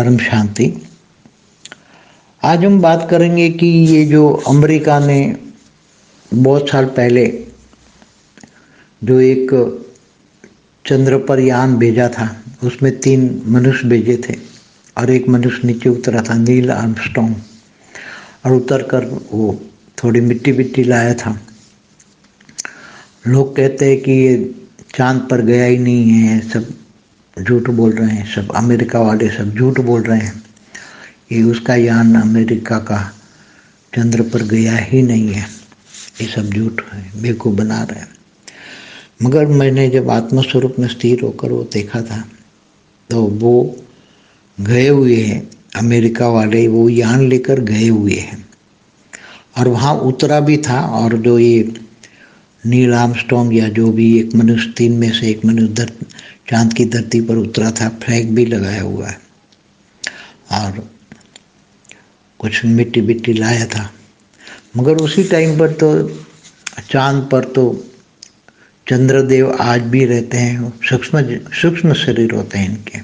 परम शांति। आज हम बात करेंगे कि ये जो अमेरिका ने बहुत साल पहले जो एक चंद्र पर यान भेजा था, उसमें 3 मनुष्य भेजे थे और एक मनुष्य नीचे उतरा था, नील आर्मस्ट्रॉन्ग, और उतर कर वो थोड़ी मिट्टी विट्टी लाया था। लोग कहते हैं कि ये चांद पर गया ही नहीं है, सब झूठ बोल रहे हैं, सब अमेरिका वाले सब झूठ बोल रहे हैं। ये उसका यान अमेरिका का चंद्र पर गया ही नहीं है, ये सब झूठ है, बेवकूफ़ बना रहे हैं। मगर मैंने जब आत्मस्वरूप में स्थिर होकर वो देखा था तो वो गए हुए हैं, अमेरिका वाले वो यान लेकर गए हुए हैं और वहाँ उतरा भी था। और जो ये नील आर्मस्ट्रॉन्ग या जो भी एक मनुष्य, 3 में से एक मनुष्य चांद की धरती पर उतरा था, फ्लैग भी लगाया हुआ है और कुछ मिट्टी बिट्टी लाया था। मगर उसी टाइम पर तो चांद पर तो चंद्रदेव आज भी रहते हैं, सूक्ष्म शरीर होते हैं इनके,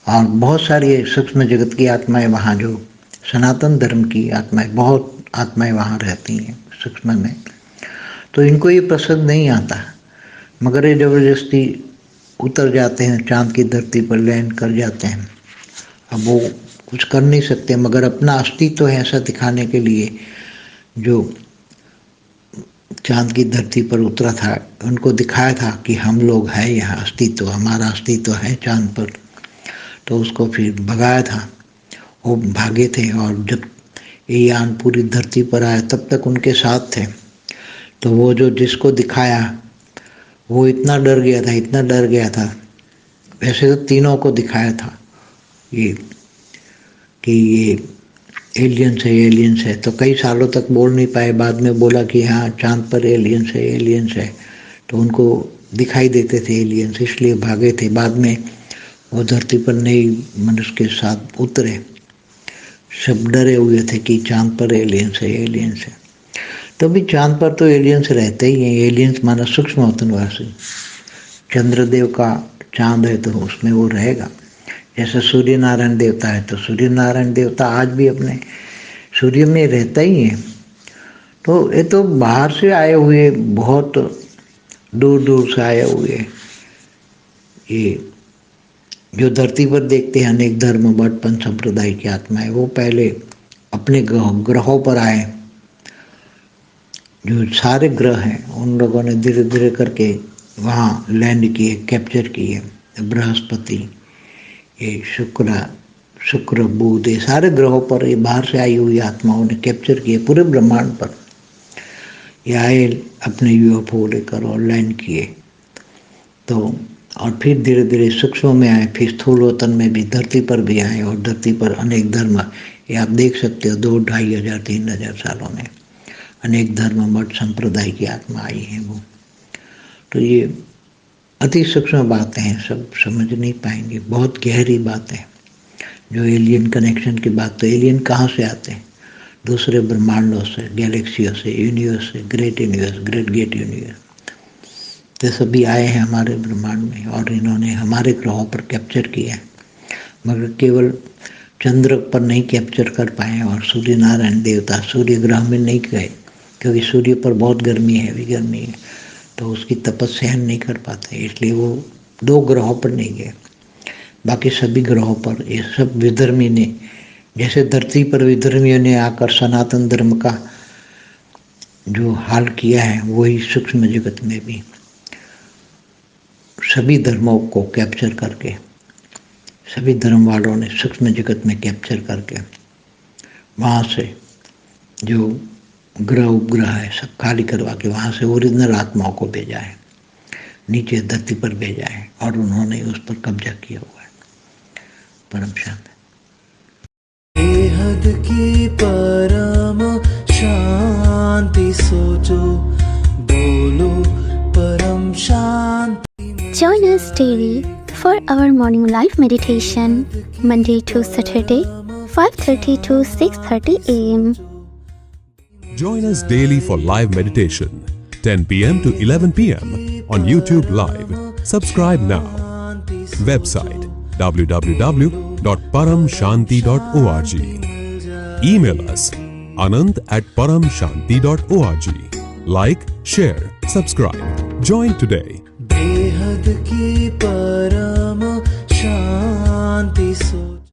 और बहुत सारी सूक्ष्म जगत की आत्माएं वहाँ, जो सनातन धर्म की आत्माएं, बहुत आत्माएं वहाँ रहती हैं सूक्ष्म में। तो इनको ये पसंद नहीं आता, मगर ये ज़बरदस्ती उतर जाते हैं, चांद की धरती पर लैंड कर जाते हैं। अब वो कुछ कर नहीं सकते, मगर अपना अस्तित्व है ऐसा दिखाने के लिए जो चांद की धरती पर उतरा था, उनको दिखाया था कि हम लोग हैं यहाँ, अस्तित्व, हमारा अस्तित्व है चांद पर। तो उसको फिर भगाया था, वो भागे थे। और जब ये यान पूरी धरती पर आया तब तक उनके साथ थे। तो वो जो जिसको दिखाया वो इतना डर गया था, इतना डर गया था। वैसे तो तीनों को दिखाया था ये कि ये एलियंस है, एलियंस है। तो कई सालों तक बोल नहीं पाए, बाद में बोला कि हाँ चांद पर एलियंस है, एलियंस है। तो उनको दिखाई देते थे एलियंस, इसलिए भागे थे। बाद में वो धरती पर नई मनुष्य के साथ उतरे, सब डरे हुए थे कि चांद पर एलियंस है, एलियंस है। तो भी चांद पर तो एलियंस रहते ही हैं। एलियंस माना सूक्ष्म वतनवासी, चंद्रदेव का चांद है तो उसमें वो रहेगा। जैसे सूर्य नारायण देवता है तो सूर्य नारायण देवता आज भी अपने सूर्य में रहता ही है। तो ये तो बाहर से आए हुए, बहुत दूर दूर से आए हुए, ये जो धरती पर देखते हैं अनेक धर्म बटपन संप्रदाय की आत्माएं, वो पहले अपने ग्रहों पर आए। जो सारे ग्रह हैं उन लोगों ने धीरे धीरे करके वहाँ लैंड किए, कैप्चर किए। बृहस्पति, ये शुक्र बुध, ये सारे ग्रहों पर ये बाहर से आई हुई आत्माओं ने कैप्चर किए। पूरे ब्रह्मांड पर ये आए अपने यूएफओ लेकर और लैंड किए। तो और फिर धीरे धीरे सूक्ष्म में आए, फिर स्थूल वतन में भी, धरती पर भी आए। और धरती पर अनेक धर्म, ये आप देख सकते हो, 2-2.5 हज़ार 3 हज़ार सालों में अनेक धर्म मठ संप्रदाय की आत्मा आई है वो। तो ये अति सूक्ष्म बातें हैं, सब समझ नहीं पाएंगे, बहुत गहरी बातें। जो एलियन कनेक्शन की बात, तो एलियन कहाँ से आते हैं? दूसरे ब्रह्मांडों से, गैलेक्सियों से, यूनिवर्स से, great universe, great gate universe. तो सभी आए हैं हमारे ब्रह्मांड में और इन्होंने हमारे ग्रहों पर कैप्चर किया है, मगर केवल चंद्र पर नहीं कैप्चर कर पाए। और सूर्य नारायण देवता सूर्य ग्रह में नहीं गए, क्योंकि सूर्य पर बहुत गर्मी है, गर्मी है, तो उसकी तपस्या नहीं कर पाते, इसलिए वो 2 ग्रहों पर नहीं गए। बाकी सभी ग्रहों पर ये सब विधर्मी ने, जैसे धरती पर विधर्मियों ने आकर सनातन धर्म का जो हाल किया है, वही सूक्ष्म जगत में भी सभी धर्मों को कैप्चर करके, सभी धर्म वालों ने सूक्ष्म जगत में कैप्चर करके वहाँ से जो ग्रह उपग्रह है सब खाली करवा के वहाँ से ओरिजिनल आत्माओं को भेजा है, नीचे धरती पर भेजा है, और उन्होंने उस पर कब्जा किया हुआ है। परम शांति। बेहद की परम शांति सोचो, बोलो परम शांति। Join us daily for our morning live meditation, Monday to Saturday, 5:30 to 6:30 a.m. Join us daily for live meditation, 10 p.m. to 11 p.m. on YouTube Live. Subscribe now. Website www.paramshanti.org. Email us anand@paramshanti.org. Like, share, subscribe. Join today. बेहद की